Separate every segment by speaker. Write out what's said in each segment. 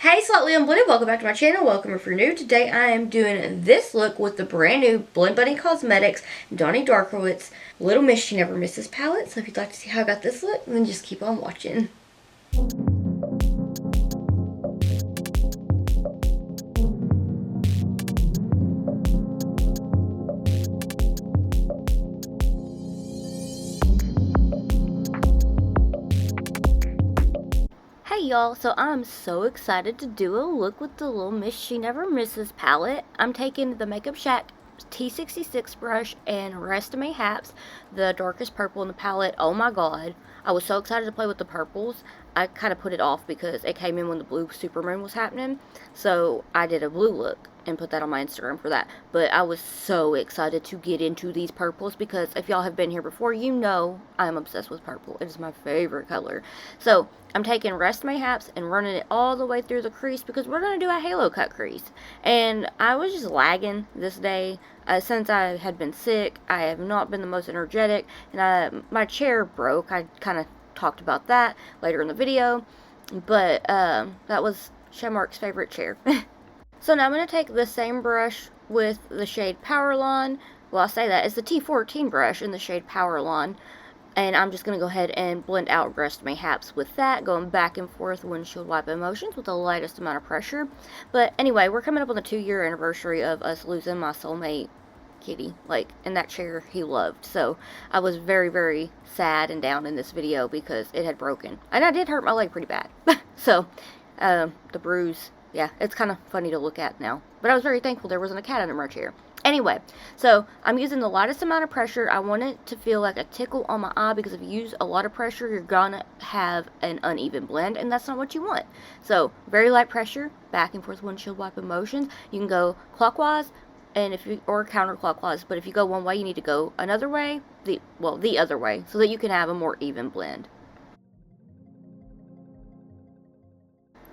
Speaker 1: Hey Slightly Unblended, welcome back to my channel. Welcome if you're new. Today I am doing this look with the brand new Blend Bunny Cosmetics Donidarkowitz Little Miss She Never Misses palette. So if you'd like to see how I got this look, then just keep on watching. Hey y'all, so I'm so excited to do a look with the Little Miss She Never Misses palette. I'm taking the Makeup Shack T66 brush and Rest of Mayhaps, the darkest purple in the palette. Oh my god, I was so excited to play with the purples. I kind of put it off because it came in when the blue supermoon was happening, so I did a blue look and put that on my Instagram for that. But I was so excited to get into these purples because if y'all have been here before, you know I'm obsessed with purple. It is my favorite color. So I'm taking Rest Mayhaps and running it all the way through the crease because we're going to do a halo cut crease. And I was just lagging this day. Since I had been sick, I have not been the most energetic, and my chair broke. I kind of talked about that later in the video, but that was Shamark's favorite chair. So now I'm going to take the same brush with the shade Powerline. Well, I say that, it's the T14 brush in the shade Powerline. And I'm just going to go ahead and blend out Rest Mayhaps with that, going back and forth windshield wipe motions with the lightest amount of pressure. But anyway, we're coming up on the 2-year anniversary of us losing my soulmate, Kitty, like, in that chair he loved. So I was very, very sad and down in this video because it had broken. And I did hurt my leg pretty bad. So, the bruise, yeah, it's kind of funny to look at now. But I was very thankful there wasn't a cat under my chair. Anyway, so I'm using the lightest amount of pressure. I want it to feel like a tickle on my eye because if you use a lot of pressure, you're gonna have an uneven blend, and that's not what you want. So very light pressure, back and forth windshield wipe motions. You can go clockwise and or counterclockwise, but if you go one way, you need to go another way, the other way, so that you can have a more even blend.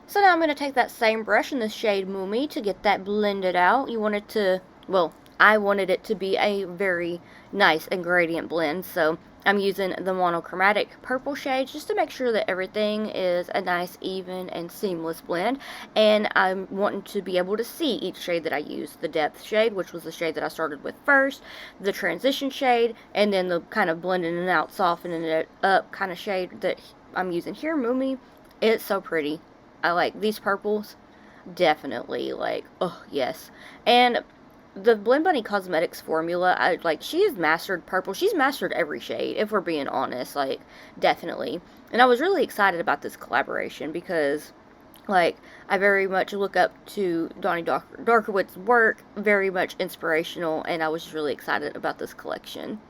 Speaker 1: So now I'm going to take that same brush in the shade Buuny to get that blended out. You want it to, well, I wanted it to be a very nice and gradient blend, so I'm using the monochromatic purple shade just to make sure that everything is a nice, even, and seamless blend. And I'm wanting to be able to see each shade that I use. The depth shade, which was the shade that I started with first, the transition shade, and then the kind of blending it out, softening it up kind of shade that I'm using here, Buuny. It's so pretty. I like these purples. Definitely, like, oh, yes. And the Blend Bunny Cosmetics formula, she has mastered purple. She's mastered every shade, if we're being honest, like, definitely. And I was really excited about this collaboration because, like, I very much look up to Donidarkowitz's work, very much inspirational, and I was just really excited about this collection.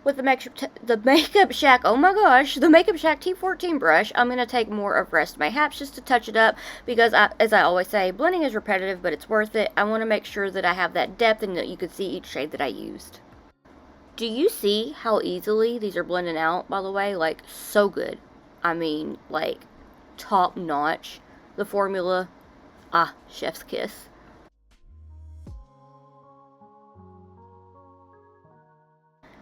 Speaker 1: With the Makeup Shack, oh my gosh, the Makeup Shack T14 brush, I'm going to take more of Rest Mayhaps just to touch it up because, as I always say, blending is repetitive, but it's worth it. I want to make sure that I have that depth and that you can see each shade that I used. Do you see how easily these are blending out, by the way? Like, so good. I mean, like, top notch. The formula, chef's kiss.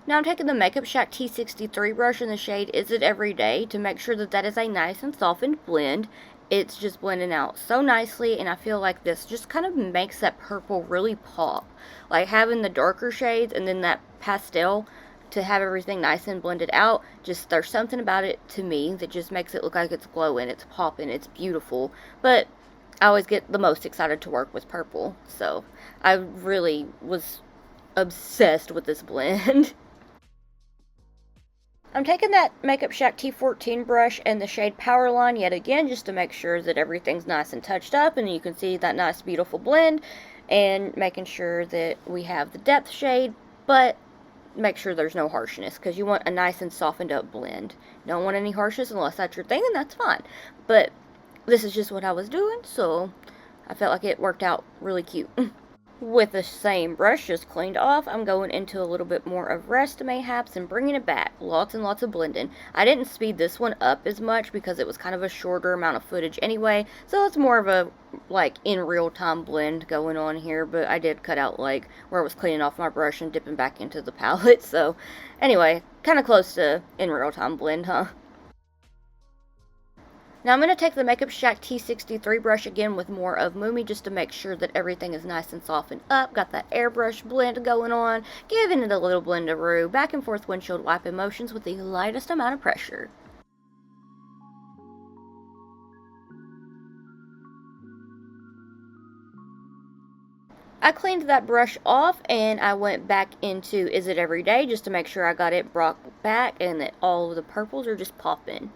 Speaker 1: Now I'm taking the Makeup Shack T63 brush in the shade Is It Everyday to make sure that that is a nice and softened blend. It's just blending out so nicely, and I feel like this just kind of makes that purple really pop. Like having the darker shades and then that pastel to have everything nice and blended out, just there's something about it to me that just makes it look like it's glowing, it's popping, it's beautiful. But I always get the most excited to work with purple, so I really was obsessed with this blend. I'm taking that Makeup Shack T14 brush and the shade Powerline yet again just to make sure that everything's nice and touched up and you can see that nice beautiful blend, and making sure that we have the depth shade, but make sure there's no harshness because you want a nice and softened up blend. You don't want any harshness unless that's your thing, and that's fine. But this is just what I was doing, so I felt like it worked out really cute. With the same brush just cleaned off, I'm going into a little bit more of Rest Mayhaps and bringing it back. Lots and lots of blending. I didn't speed this one up as much because it was kind of a shorter amount of footage anyway, so it's more of a, like, in real time blend going on here, but I did cut out, like, where I was cleaning off my brush and dipping back into the palette, so anyway, kind of close to in real time blend, huh? Now I'm going to take the Makeup Shack T63 brush again with more of Buuny just to make sure that everything is nice and softened up. Got that airbrush blend going on, giving it a little blenderoo, back and forth windshield wiping motions with the lightest amount of pressure. I cleaned that brush off and I went back into Is It Everyday just to make sure I got it brought back and that all of the purples are just popping.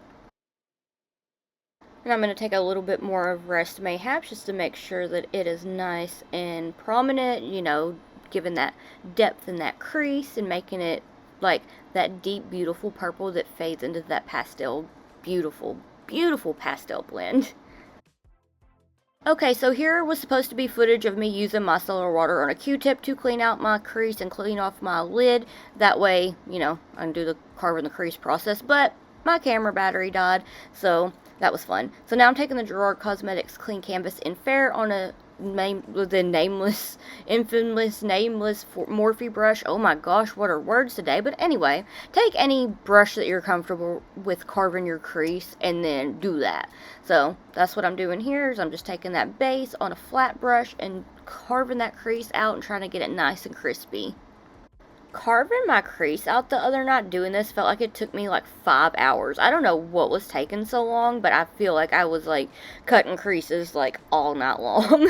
Speaker 1: And I'm going to take a little bit more of Rest Mayhaps just to make sure that it is nice and prominent, you know, giving that depth in that crease and making it like that deep, beautiful purple that fades into that pastel, beautiful, beautiful pastel blend. Okay, so here was supposed to be footage of me using micellar water on a Q-tip to clean out my crease and clean off my lid. That way, you know, I can do the carving the crease process, but my camera battery died, so that was fun. So now I'm taking the Gerard Cosmetics Clean Canvas in Fair on a infamous nameless Morphe brush. Oh my gosh, what are words today? But anyway, take any brush that you're comfortable with carving your crease and then do that. So that's what I'm doing here, is I'm just taking that base on a flat brush and carving that crease out and trying to get it nice and crispy. Carving my crease out the other night doing this felt like it took me like 5 hours. I don't know what was taking so long, but I feel like I was like cutting creases like all night long.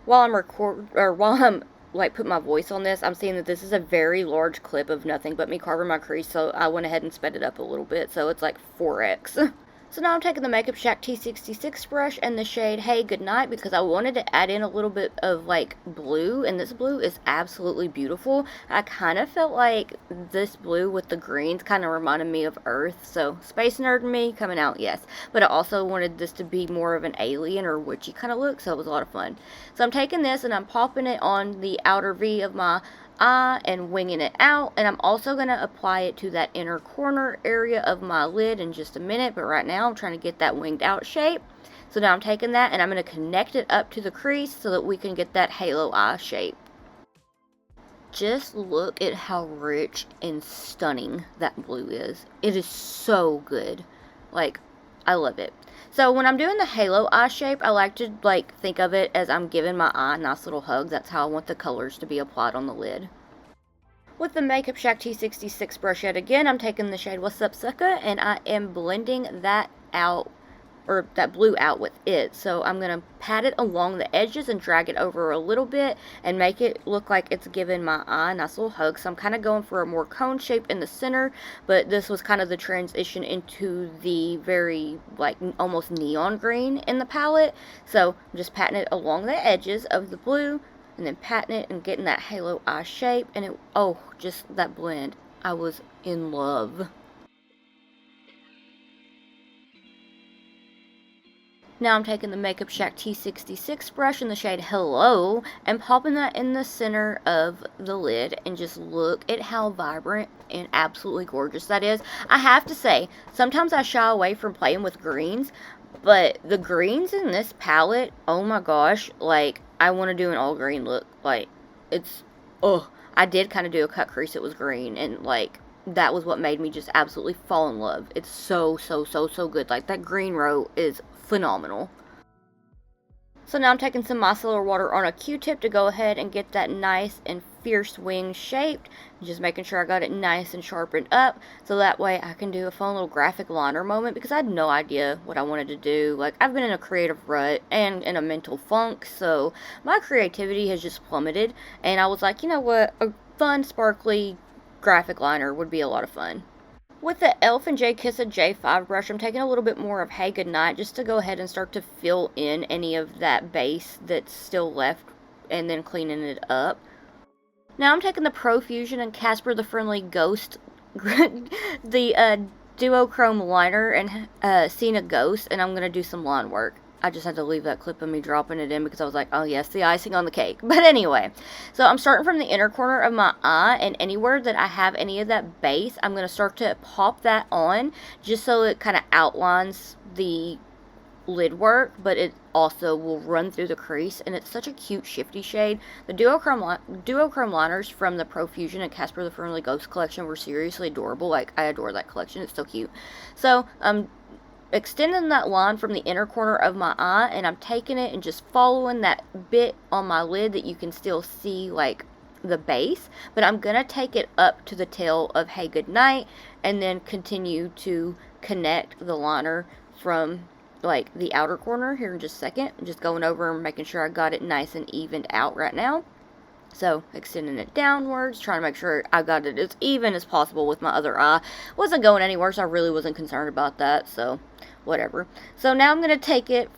Speaker 1: While I'm like putting my voice on this, I'm seeing that this is a very large clip of nothing but me carving my crease, so I went ahead and sped it up a little bit, so it's like 4x. So now I'm taking the Makeup Shack T66 brush and the shade Hey Goodnight because I wanted to add in a little bit of like blue, and this blue is absolutely beautiful. I kind of felt like this blue with the greens kind of reminded me of Earth, so space nerd me coming out, yes. But I also wanted this to be more of an alien or witchy kind of look, so it was a lot of fun. So I'm taking this and I'm popping it on the outer V of my eye and winging it out, and I'm also going to apply it to that inner corner area of my lid in just a minute, but right now I'm trying to get that winged out shape. So now I'm taking that and I'm going to connect it up to the crease so that we can get that halo eye shape. Just look at how rich and stunning that blue is. It is so good. Like, I love it. So when I'm doing the halo eye shape, I like to like think of it as I'm giving my eye a nice little hug. That's how I want the colors to be applied on the lid. With the Makeup Shack T66 brush yet again, I'm taking the shade What's Up Sucka and I am blending that out, or that blue out with it. So I'm going to pat it along the edges and drag it over a little bit and make it look like it's giving my eye a nice little hug. So I'm kind of going for a more cone shape in the center, but this was kind of the transition into the very like almost neon green in the palette. So I'm just patting it along the edges of the blue and then patting it and getting that halo eye shape, and it, oh, just that blend. I was in love. Now I'm taking the Makeup Shack T66 brush in the shade Hello and popping that in the center of the lid, and just look at how vibrant and absolutely gorgeous that is. I have to say, sometimes I shy away from playing with greens, but the greens in this palette, oh my gosh, like, I want to do an all green look. Like, it's, oh, I did kind of do a cut crease that was green, and like, that was what made me just absolutely fall in love. It's so good. Like, that green row is phenomenal. So now I'm taking some micellar water on a Q-tip to go ahead and get that nice and fierce wing shaped. Just making sure I got it nice and sharpened up, so that way I can do a fun little graphic liner moment, because I had no idea what I wanted to do. Like, I've been in a creative rut and in a mental funk, so my creativity has just plummeted, and I was like, you know what, a fun, sparkly graphic liner would be a lot of fun. With the e.l.f. and J Kissa J5 brush, I'm taking a little bit more of Hey Goodnight just to go ahead and start to fill in any of that base that's still left, and then cleaning it up. Now I'm taking the Profusion and Casper the Friendly Ghost, the duochrome liner, and Seen a Ghost, and I'm going to do some line work. I just had to leave that clip of me dropping it in because I was like, oh yes, the icing on the cake. But anyway, so I'm starting from the inner corner of my eye, and anywhere that I have any of that base, I'm going to start to pop that on just so it kind of outlines the lid work, but it also will run through the crease, and it's such a cute shifty shade. The duochrome liners from the Profusion and Casper the Friendly Ghost collection were seriously adorable. Like, I adore that collection. It's so cute. So extending that line from the inner corner of my eye, and I'm taking it and just following that bit on my lid that you can still see like the base, but I'm gonna take it up to the tail of Hey Goodnight and then continue to connect the liner from like the outer corner here in just a second. I'm just going over and making sure I got it nice and evened out right now. So extending it downwards, trying to make sure I got it as even as possible with my other eye. Wasn't going anywhere, so I really wasn't concerned about that, so whatever. So now I'm going to take it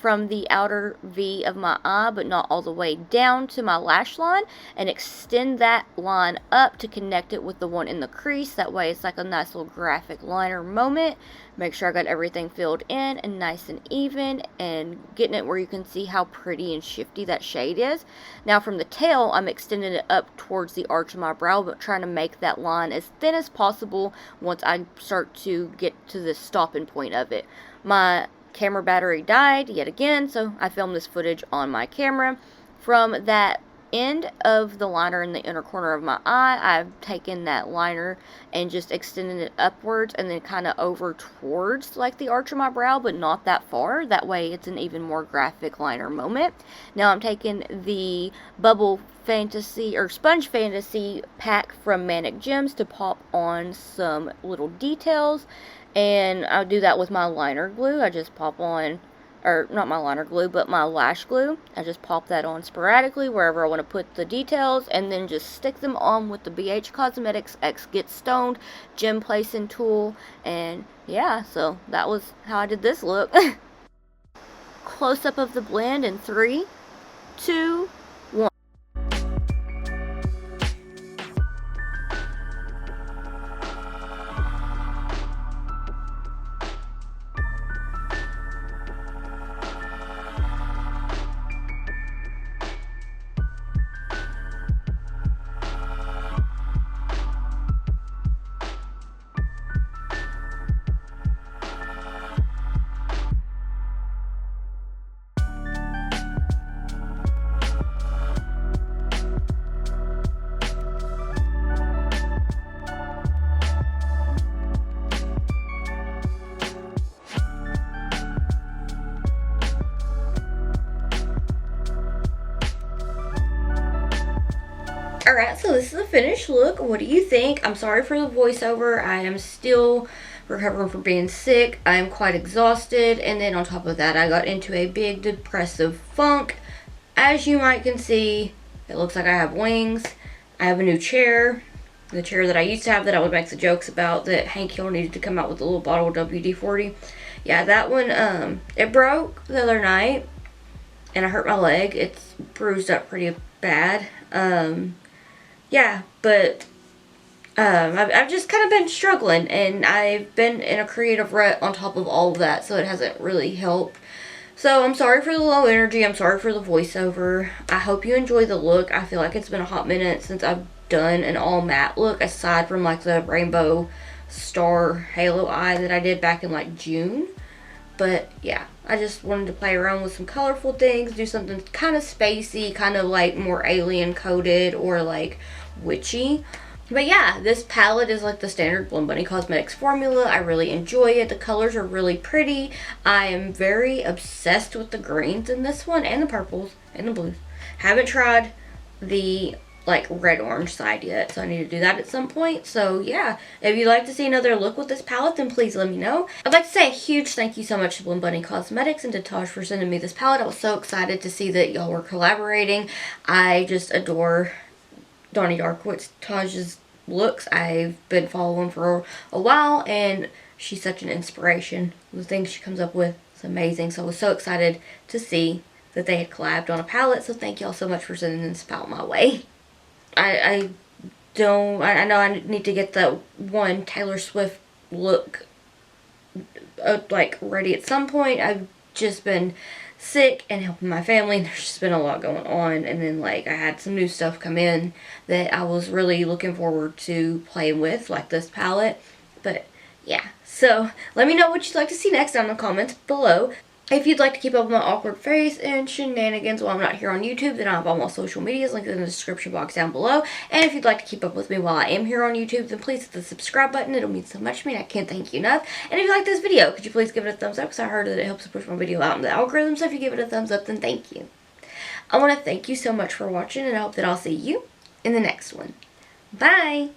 Speaker 1: from the outer V of my eye, but not all the way down to my lash line, and extend that line up to connect it with the one in the crease. That way it's like a nice little graphic liner moment. Make sure I got everything filled in and nice and even, and getting it where you can see how pretty and shifty that shade is. Now from the tail, I'm extending it up towards the arch of my brow, but trying to make that line as thin as possible once I start to get to the stopping point of it. My camera battery died yet again, so I filmed this footage on my camera. From that end of the liner in the inner corner of my eye, I've taken that liner and just extended it upwards and then kind of over towards like the arch of my brow, but not that far. That way it's an even more graphic liner moment. Now I'm taking the Bubble Fantasy or Sponge Fantasy pack from Manic Gems to pop on some little details. And I'll do that with my liner glue. I just pop on, or not my liner glue, but my lash glue. I just pop that on sporadically wherever I want to put the details, and then just stick them on with the BH Cosmetics X Get Stoned gem placing tool. And yeah, so that was how I did this look. Close up of the blend in 3, 2, 1. Alright, so this is the finished look. What do you think? I'm sorry for the voiceover. I am still recovering from being sick. I am quite exhausted. And then on top of that, I got into a big depressive funk. As you might can see, it looks like I have wings. I have a new chair. The chair that I used to have that I would make the jokes about that Hank Hill needed to come out with a little bottle of WD-40. Yeah, that one, it broke the other night. And I hurt my leg. It's bruised up pretty bad. Yeah, but I've just kind of been struggling, and I've been in a creative rut on top of all of that, so it hasn't really helped. So I'm sorry for the low energy. I'm sorry for the voiceover. I hope you enjoy the look. I feel like it's been a hot minute since I've done an all matte look, aside from like the rainbow star halo eye that I did back in like June. But yeah, I just wanted to play around with some colorful things, do something kind of spacey, kind of like more alien coded or like witchy. But yeah, this palette is like the standard Buuny Cosmetics formula. I really enjoy it. The colors are really pretty. I am very obsessed with the greens in this one, and the purples and the blues. Haven't tried the like red orange side yet, so I need to do that at some point. So yeah, if you'd like to see another look with this palette, then please let me know. I'd like to say a huge thank you so much to Buuny Cosmetics and to Taj for sending me this palette. I was so excited to see that y'all were collaborating. I just adore Donidarkowitz, Taj's looks. I've been following for a while, and she's such an inspiration. The things she comes up with is amazing. So I was so excited to see that they had collabed on a palette. So thank y'all so much for sending this palette my way. I know I need to get the one Taylor Swift look like ready at some point. I've just been sick and helping my family, and there's just been a lot going on, and then like I had some new stuff come in that I was really looking forward to playing with, like this palette. But yeah, so let me know what you'd like to see next down in the comments below. If you'd like to keep up with my awkward face and shenanigans while I'm not here on YouTube, then I have all my social medias linked in the description box down below. And if you'd like to keep up with me while I am here on YouTube, then please hit the subscribe button. It'll mean so much to me, and I can't thank you enough. And if you like this video, could you please give it a thumbs up, because I heard that it helps push my video out in the algorithm. So if you give it a thumbs up, then thank you. I want to thank you so much for watching, and I hope that I'll see you in the next one. Bye!